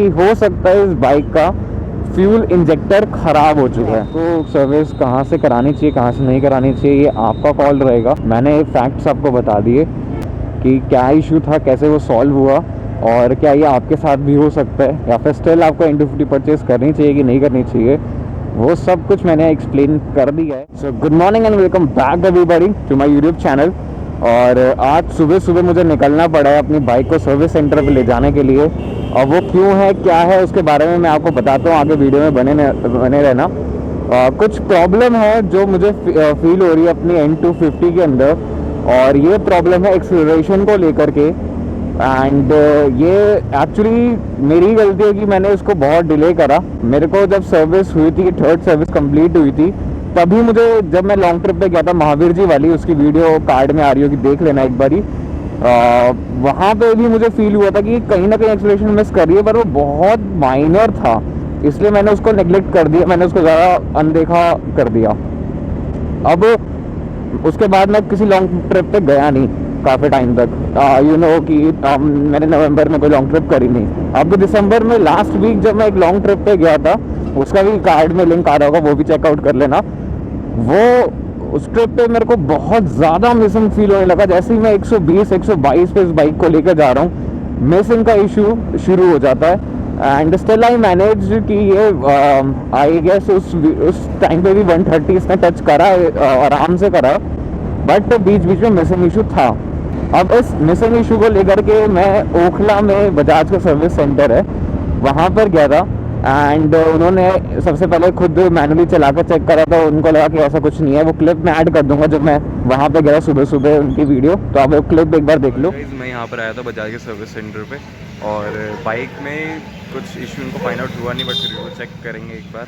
हो सकता है इस बाइक का फ्यूल इंजेक्टर ख़राब हो चुका है। तो सर्विस कहाँ से करानी चाहिए, कहाँ से नहीं करानी चाहिए, ये आपका कॉल रहेगा। मैंने फैक्ट्स आपको बता दिए कि क्या इशू था, कैसे वो सॉल्व हुआ और क्या ये आपके साथ भी हो सकता है या फिर स्टिल आपको N250 परचेज़ करनी चाहिए कि नहीं करनी चाहिए, वो सब कुछ मैंने एक्सप्लेन कर दिया है। So good morning and welcome back everybody to my YouTube channel. और आज सुबह सुबह मुझे निकलना पड़ा है अपनी बाइक को सर्विस सेंटर पे ले जाने के लिए, और वो क्यों है, क्या है, उसके बारे में मैं आपको बताता हूँ। आगे वीडियो में बने रहना। कुछ प्रॉब्लम है जो मुझे फील हो रही है अपनी N250 के अंदर, और ये प्रॉब्लम है एक्सीलरेशन को लेकर के। एंड ये एक्चुअली मेरी गलती है कि मैंने इसको बहुत डिले करा। मेरे को जब सर्विस हुई थी, थर्ड सर्विस कंप्लीट हुई थी, तभी मुझे, जब मैं लॉन्ग ट्रिप पे गया था महावीर जी वाली, उसकी वीडियो कार्ड में आ रही होगी, देख लेना एक बारी। वहाँ पे भी मुझे फील हुआ था कि कहीं ना कहीं एक्सीलरेशन मिस कर रही है, पर वो बहुत माइनर था, इसलिए मैंने उसको नेग्लेक्ट कर दिया, मैंने उसको ज़्यादा अनदेखा कर दिया। अब उसके बाद मैं किसी लॉन्ग ट्रिप पे गया नहीं काफ़ी टाइम तक। यू नो कि मैंने नवंबर में कोई लॉन्ग ट्रिप करी नहीं। अब दिसंबर में लास्ट वीक जब मैं एक लॉन्ग ट्रिप पे गया था, उसका भी कार्ड में लिंक आ रहा होगा, वो भी चेकआउट कर लेना। वो उस ट्रिप पे मेरे को बहुत ज़्यादा मिसिंग फील होने लगा। जैसे ही मैं 120-122 पे इस बाइक को लेकर जा रहा हूँ, मिसिंग का इशू शुरू हो जाता है। एंड स्टिल आई मैनेज कि ये आई गेस उस टाइम पे भी 130 इसने टच करा, आराम से करा, बट बीच बीच में मिसिंग इशू था। अब इस मिसिंग इशू को लेकर के मैं ओखला में बजाज का सर्विस सेंटर है, वहाँ पर गया था। एंड उन्होंने सबसे पहले खुद मैनुअली चला कर चेक करा था। उनको लगा कि ऐसा कुछ नहीं है। वो क्लिप मैं ऐड कर दूंगा जब मैं वहाँ पे गया सुबह सुबह, उनकी वीडियो, तो आप वो क्लिप एक बार देख लो। मैं यहाँ पर आया था बजाज के सर्विस सेंटर पे, और बाइक में कुछ इशू उनको फाइंड आउट हुआ नहीं, बट फिर वो चेक करेंगे एक बार।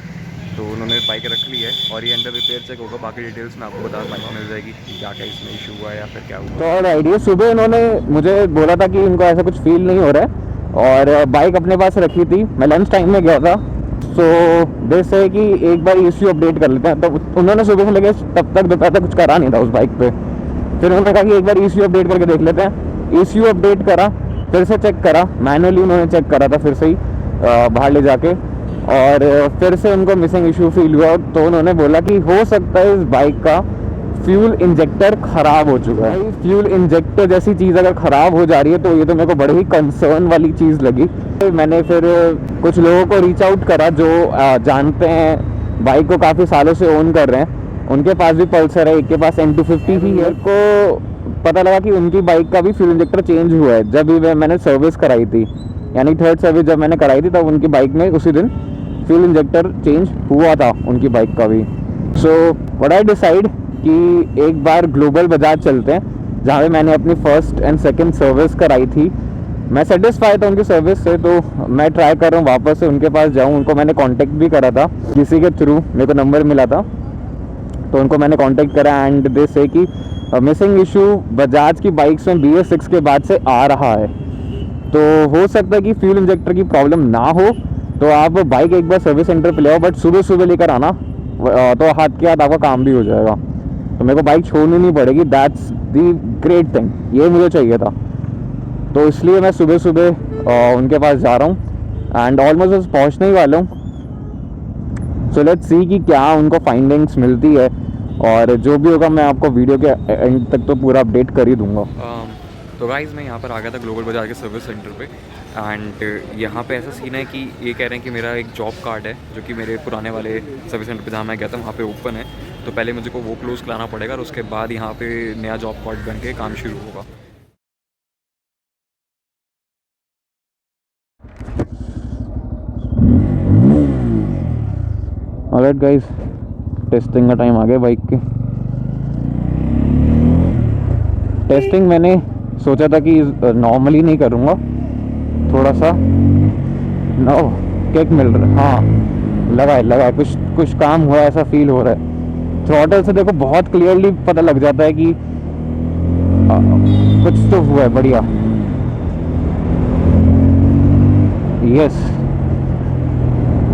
तो उन्होंने बाइक रख ली है और ये अंडर रिपेयर चेक होगा। बाकी डिटेल्स मैं आपको बता बाइक मिल जाएगी कि क्या क्या इसमें इशू हुआ है या फिर क्या हुआ। तो और आइडिया, सुबह उन्होंने मुझे बोला था कि उनको ऐसा कुछ फील नहीं हो रहा है, और बाइक अपने पास रखी थी। मैं लंच टाइम में गया था, सो जैसे कि एक बार ECU अपडेट कर लेते हैं। तो उन्होंने सुबह से लेकर तब तक दोपहर तक कुछ करा नहीं था उस बाइक पे। फिर उन्होंने कहा कि एक बार ECU अपडेट करके देख लेते हैं। ECU अपडेट करा, फिर से चेक करा, मैनुअली उन्होंने चेक करा था फिर से ही बाहर ले जाके, और फिर से उनको मिसिंग इशू फील हुआ। तो उन्होंने बोला कि हो सकता है इस बाइक का फ्यूल इंजेक्टर ख़राब हो चुका है। फ्यूल इंजेक्टर जैसी चीज़ अगर ख़राब हो जा रही है तो ये तो मेरे को बड़ी ही कंसर्न वाली चीज़ लगी। मैंने फिर कुछ लोगों को रीच आउट करा जो जानते हैं, बाइक को काफ़ी सालों से ओन कर रहे हैं। उनके पास भी पल्सर है, एक के पास N250 ही है। को पता लगा कि उनकी बाइक का भी फ्यूल इंजेक्टर चेंज हुआ है। जब भी मैंने सर्विस कराई थी, यानी थर्ड सर्विस जब मैंने कराई थी, तब उनकी बाइक में उसी दिन फ्यूल इंजेक्टर चेंज हुआ था उनकी बाइक का भी। सो व्हाट आई डिसाइड कि एक बार ग्लोबल बजाज चलते हैं, जहाँ पे मैंने अपनी फर्स्ट एंड सेकंड सर्विस कराई थी। मैं सेटिस्फाई था उनकी सर्विस से, तो मैं ट्राई कर रहा हूँ वापस से उनके पास जाऊँ। उनको मैंने कांटेक्ट भी करा था, किसी के थ्रू मेरे को नंबर मिला था, तो उनको मैंने कांटेक्ट करा। एंड दे से कि मिसिंग इशू बजाज की बाइक्स में BS6 के बाद से आ रहा है, तो हो सकता है कि फ्यूल इंजेक्टर की प्रॉब्लम ना हो। तो आप बाइक एक बार सर्विस सेंटर पे ले आओ, बट सुबह सुबह लेकर आना, तो हाथ के हाथ आपका काम भी हो जाएगा। तो मेरे को बाइक छोड़नी नहीं पड़ेगी, दैट्स दी ग्रेट थिंग, ये मुझे चाहिए था। तो इसलिए मैं सुबह सुबह उनके पास जा रहा हूँ एंड ऑलमोस्ट पहुँचने ही वाला हूँ। सो लेट्स सी कि क्या उनको फाइंडिंग्स मिलती है, और जो भी होगा मैं आपको वीडियो के एंड तक तो पूरा अपडेट कर ही दूंगा। तो गाइज़ मैं यहाँ पर आ गया था ग्लोबल बाजार के सर्विस सेंटर पे, एंड यहाँ पे ऐसा सीन है कि ये कह रहे हैं कि मेरा एक जॉब कार्ड है जो कि मेरे पुराने वाले सर्विस सेंटर पे जहाँ मैं गया था वहाँ पे ओपन है। तो पहले मुझे को वो क्लोज़ कराना पड़ेगा, और उसके बाद यहाँ पे नया जॉब कार्ड बन के काम शुरू होगा। ऑलराइट गाइस, टेस्टिंग का टाइम आ गया बाइक के। टेस्टिंग मैंने सोचा था कि नॉर्मली नहीं करूँगा, थोड़ा सा नो किक मिल रहा है। हाँ, लगा है कुछ काम हुआ, ऐसा फील हो रहा है। थ्रॉटल से देखो बहुत क्लियरली पता लग जाता है कि कुछ तो हुआ है। बढ़िया, यस।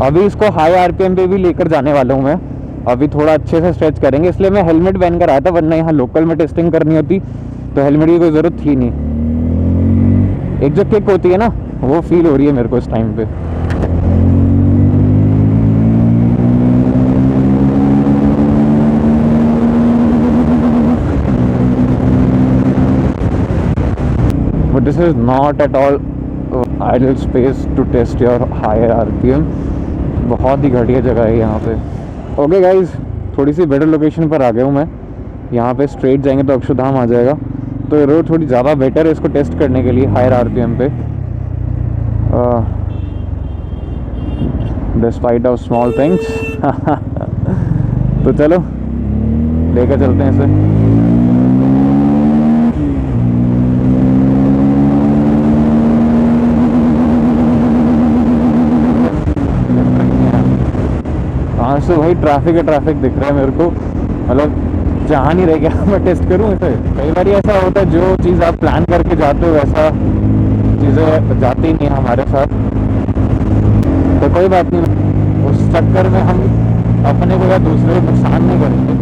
अभी इसको हाई RPM पे भी लेकर जाने वाला हूँ मैं। अभी थोड़ा अच्छे से स्ट्रेच करेंगे, इसलिए मैं हेलमेट पहन कर आया था, वरना यहाँ लोकल में टेस्टिंग करनी होती तो हेलमेट की कोई ज़रूरत थी नहीं। एक जो किक होती है ना, वो फील हो रही है मेरे को इस टाइम पे। But this is not at all ideal space to test your higher RPM. बहुत ही घटिया जगह है यहाँ पे। ओके गाइज, थोड़ी सी बेटर लोकेशन पर आ गया हूँ मैं। यहाँ पे स्ट्रेट जाएंगे तो अक्षरधाम आ जाएगा, तो ये रोड थोड़ी ज़्यादा बेटर है इसको टेस्ट करने के लिए हायर RPM पे। डिस्पाइट ऑफ स्मॉल थिंग्स तो चलो लेकर चलते हैं इसे। हाँ से वही ट्रैफिक दिख रहा है मेरे को, मतलब जहाँ नहीं रह गया मैं टेस्ट करूँ इसे। कई बार ऐसा होता है जो चीज़ आप प्लान करके जाते हो वैसा चीज़ें जाती नहीं हमारे साथ, तो कोई बात नहीं, उस चक्कर में हम अपने को या दूसरे को नुकसान नहीं करेंगे।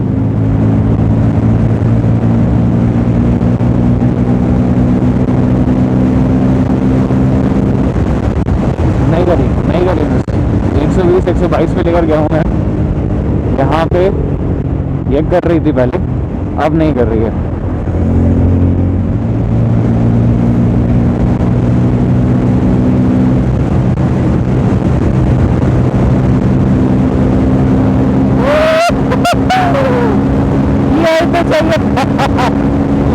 नहीं करी 120 122 पे लेकर गया हूँ मैं। यहाँ पे ये कर रही थी पहले, अब नहीं कर रही है।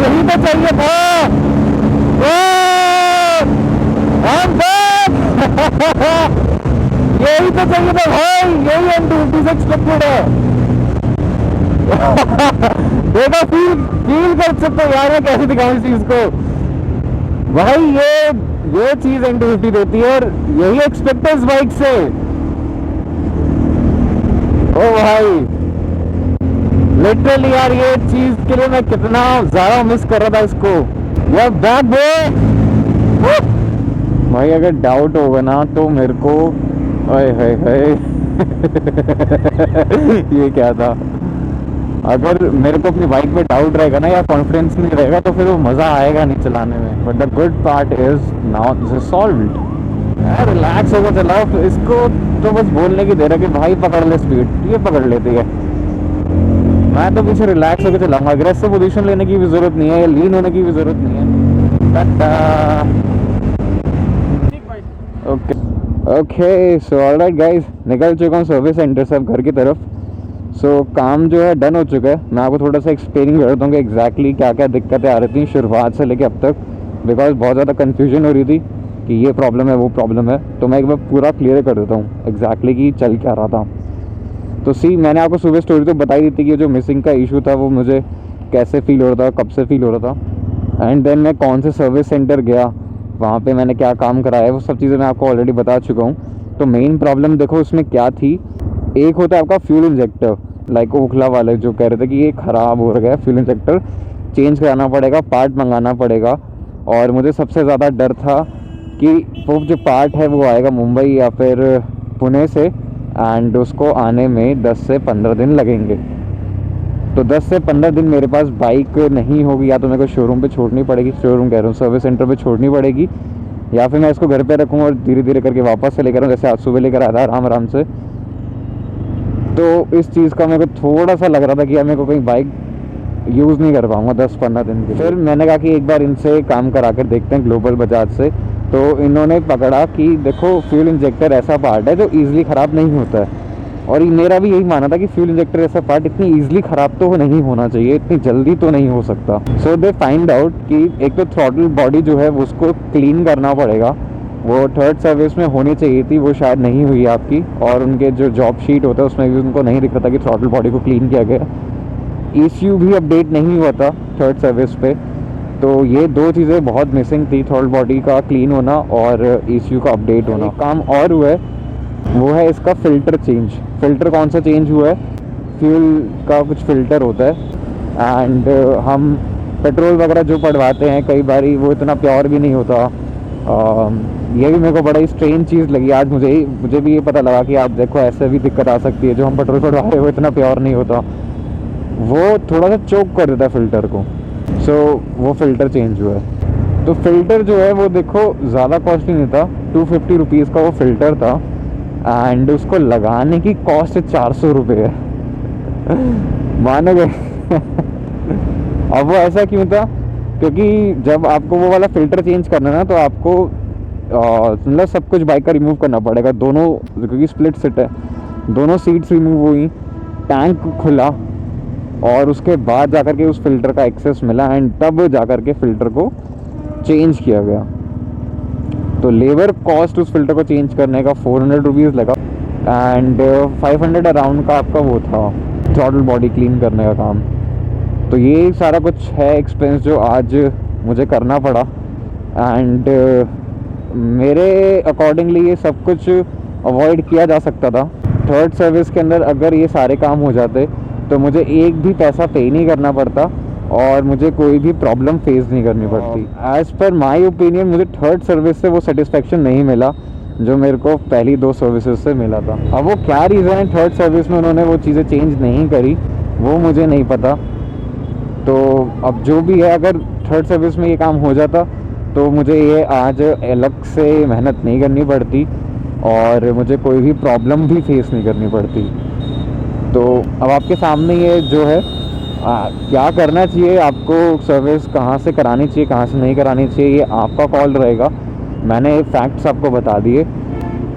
यही तो चाहिए था। यही तो चाहिए था भाई, यही M250 से एक्सपेक्टेड है। देखो फील कर सकते हो यार, मैं कैसे दिखाऊं इस चीज को भाई। ये चीज M250 देती है और यही एक्सपेक्ट है इस बाइक से। ओ भाई लिटरली यार, ये चीज के लिए मैं कितना ज्यादा मिस कर रहा था इसको। यार बैक भाई, अगर डाउट होगा ना तो मेरे को है ये क्या था। अगर मेरे को अपनी बाइक पे डाउट रहेगा ना या कॉन्फिडेंस नहीं रहेगा तो फिर वो मज़ा आएगा नहीं चलाने में। But the good part is now this is solved. Relax होकर चलाओ, इसको तो बस बोलने की देर है कि भाई पकड़ ले स्पीड, ये पकड़ लेती है। मैं तो पीछे रिलैक्स होकर चलाऊंगा, अग्रेसिव पोजीशन लेने की भी ज़रूरत नहीं है, लीन होने की भी ज़रूरत नहीं है। ओके सो ऑलराइट गाइस, निकल चुका हूँ सर्विस सेंटर से अब घर की तरफ। सो काम जो है डन हो चुका है। मैं आपको थोड़ा सा एक्सप्लेन कर दूँगा एग्जैक्टली क्या क्या दिक्कतें आ रही थी शुरुआत से लेके अब तक, बिकॉज बहुत ज़्यादा कन्फ्यूजन हो रही थी कि ये प्रॉब्लम है वो प्रॉब्लम है। तो मैं एक बार पूरा क्लियर कर देता हूँ एग्जैक्टली कि चल क्या रहा था। तो सी, मैंने आपको सुबह स्टोरी तो बताई दी थी कि जो मिसिंग का इशू था वो मुझे कैसे फील हो रहा था, कब से फील हो रहा था, एंड देन मैं कौन से सर्विस सेंटर गया, वहाँ पे मैंने क्या काम कराया, वो सब चीज़ें मैं आपको ऑलरेडी बता चुका हूँ। तो मेन प्रॉब्लम देखो उसमें क्या थी। एक होता है आपका फ्यूल इंजेक्टर, लाइक ओखला वाले जो कह रहे थे कि ये ख़राब हो गया, फ्यूल इंजेक्टर चेंज कराना पड़ेगा, पार्ट मंगाना पड़ेगा। और मुझे सबसे ज़्यादा डर था कि वो जो पार्ट है वो आएगा मुंबई या फिर पुणे से, एंड उसको आने में 10 से 15 दिन लगेंगे। तो 10 से 15 दिन मेरे पास बाइक नहीं होगी, या तो मेरे को शोरूम पे छोड़नी पड़ेगी, शोरूम कह रहा हूँ सर्विस सेंटर पे छोड़नी पड़ेगी, या फिर मैं इसको घर पे रखूँ और धीरे धीरे करके वापस से लेकर आऊँ, जैसे आज सुबह लेकर आया था आराम से। तो इस चीज़ का मेरे को थोड़ा सा लग रहा था कि यार मेरे को कहीं बाइक यूज़ नहीं कर पाऊँगा 10-15 दिन के। फिर मैंने कहा कि एक बार इनसे काम करा कर देखते हैं ग्लोबल बजाज से। तो इन्होंने पकड़ा कि देखो फ्यूल इंजेक्टर ऐसा पार्ट है जो ईज़िली ख़राब नहीं होता है, और मेरा भी यही मानना था कि फ्यूल इंजेक्टर ऐसा पार्ट इतनी ईजिली ख़राब तो नहीं होना चाहिए, इतनी जल्दी तो नहीं हो सकता। सो दे फाइंड आउट कि एक तो थ्रॉटल बॉडी जो है उसको क्लीन करना पड़ेगा, वो थर्ड सर्विस में होनी चाहिए थी, वो शायद नहीं हुई आपकी, और उनके जो जॉब शीट होता है उसमें भी उनको नहीं दिख रहा था कि थ्रॉटल बॉडी को क्लीन किया गया। ECU भी अपडेट नहीं हुआ था थर्ड सर्विस पे। तो ये दो चीज़ें बहुत मिसिंग थी, थ्रॉटल बॉडी का क्लीन होना और ECU का अपडेट होना। काम और हुआ है, वो है इसका फ़िल्टर चेंज। फ़िल्टर कौन सा चेंज हुआ है, फ्यूल का कुछ फ़िल्टर होता है, एंड हम पेट्रोल वगैरह जो पड़वाते हैं कई बार वो इतना प्योर भी नहीं होता। ये भी मेरे को बड़ा ही स्ट्रेंज चीज़ लगी आज, मुझे भी ये पता लगा कि आप देखो ऐसे भी दिक्कत आ सकती है, जो हम पेट्रोल पड़वा रहे हैं वो इतना प्योर नहीं होता, वो थोड़ा सा चोक कर देता है फ़िल्टर को। सो वो फ़िल्टर चेंज हुआ है। तो तो फ़िल्टर जो है वो देखो ज़्यादा कॉस्टली नहीं था, 250 रुपीज़ का वो फ़िल्टर था एंड उसको लगाने की कॉस्ट 400 रुपये है। मानोगे? अब वो ऐसा क्यों था? क्योंकि जब आपको वो वाला फ़िल्टर चेंज करना ना तो आपको मतलब सब कुछ बाइक का रिमूव करना पड़ेगा, दोनों, क्योंकि स्प्लिट सीट है, दोनों सीट्स रिमूव हुई, टैंक खुला और उसके बाद जाकर के उस फ़िल्टर का एक्सेस मिला एंड तब जाकर के फ़िल्टर को चेंज किया गया। तो लेबर कॉस्ट उस फ़िल्टर को चेंज करने का 400 रुपीज़ लगा एंड 500 अराउंड का आपका वो था थ्रॉटल बॉडी क्लीन करने का काम। तो ये सारा कुछ है एक्सपेंस जो आज मुझे करना पड़ा एंड मेरे अकॉर्डिंगली ये सब कुछ अवॉइड किया जा सकता था। थर्ड सर्विस के अंदर अगर ये सारे काम हो जाते तो मुझे एक भी पैसा पे नहीं करना पड़ता और मुझे कोई भी प्रॉब्लम फेस नहीं करनी पड़ती। एज़ पर माई ओपिनियन मुझे थर्ड सर्विस से वो सेटिस्फेक्शन नहीं मिला जो मेरे को पहली 2 सर्विसेज से मिला था। अब वो क्या रीज़न है थर्ड सर्विस में उन्होंने वो चीज़ें चेंज नहीं करी वो मुझे नहीं पता। तो अब जो भी है, अगर थर्ड सर्विस में ये काम हो जाता तो मुझे ये आज अलग से मेहनत नहीं करनी पड़ती और मुझे कोई भी प्रॉब्लम भी फेस नहीं करनी पड़ती। तो अब आपके सामने ये जो है क्या करना चाहिए, आपको सर्विस कहाँ से करानी चाहिए कहाँ से नहीं करानी चाहिए, ये आपका कॉल रहेगा। मैंने फैक्ट्स आपको बता दिए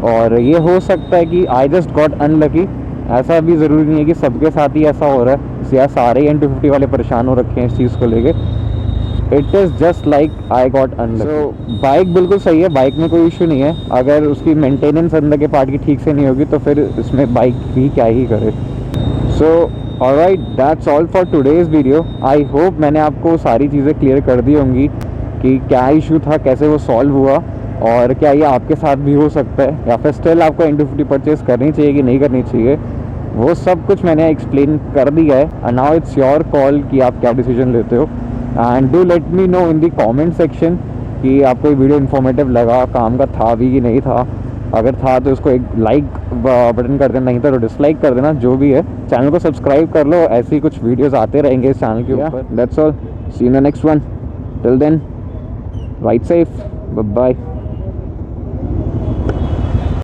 और ये हो सकता है कि आई जस्ट गॉट अनलकी, ऐसा भी ज़रूरी नहीं है कि सबके साथ ही ऐसा हो रहा है या सारे N250 वाले परेशान हो रखे हैं इस चीज़ को लेके। It is just like I got unlucky. So bike बिल्कुल सही है, बाइक में कोई इशू नहीं है। अगर उसकी मेंटेनेंस अंदर के पार्ट की ठीक से नहीं होगी तो फिर इसमें बाइक भी क्या ही करे। So alright, that's all for today's video. I hope मैंने आपको सारी चीज़ें क्लियर कर दी होंगी कि क्या इशू था, कैसे वो सॉल्व हुआ और क्या ये आपके साथ भी हो सकता है या फिर स्टिल आपको N250 परचेज़ करनी चाहिए कि नहीं करनी चाहिए। वो सब कुछ मैंने एक्सप्लेन कर दिया है and now it's your call कि आप क्या डिसीजन लेते हो। And do let me know in the comment section कि आपको ये वीडियो इन्फॉर्मेटिव लगा, काम का था भी कि नहीं था। अगर था तो उसको एक लाइक बटन कर देना, नहीं था तो डिसलाइक कर देना, जो भी है। चैनल को सब्सक्राइब कर लो, ऐसे ही कुछ वीडियोस आते रहेंगे इस चैनल के ऊपर। That's all, see you in the next one, till then ride safe, bye bye.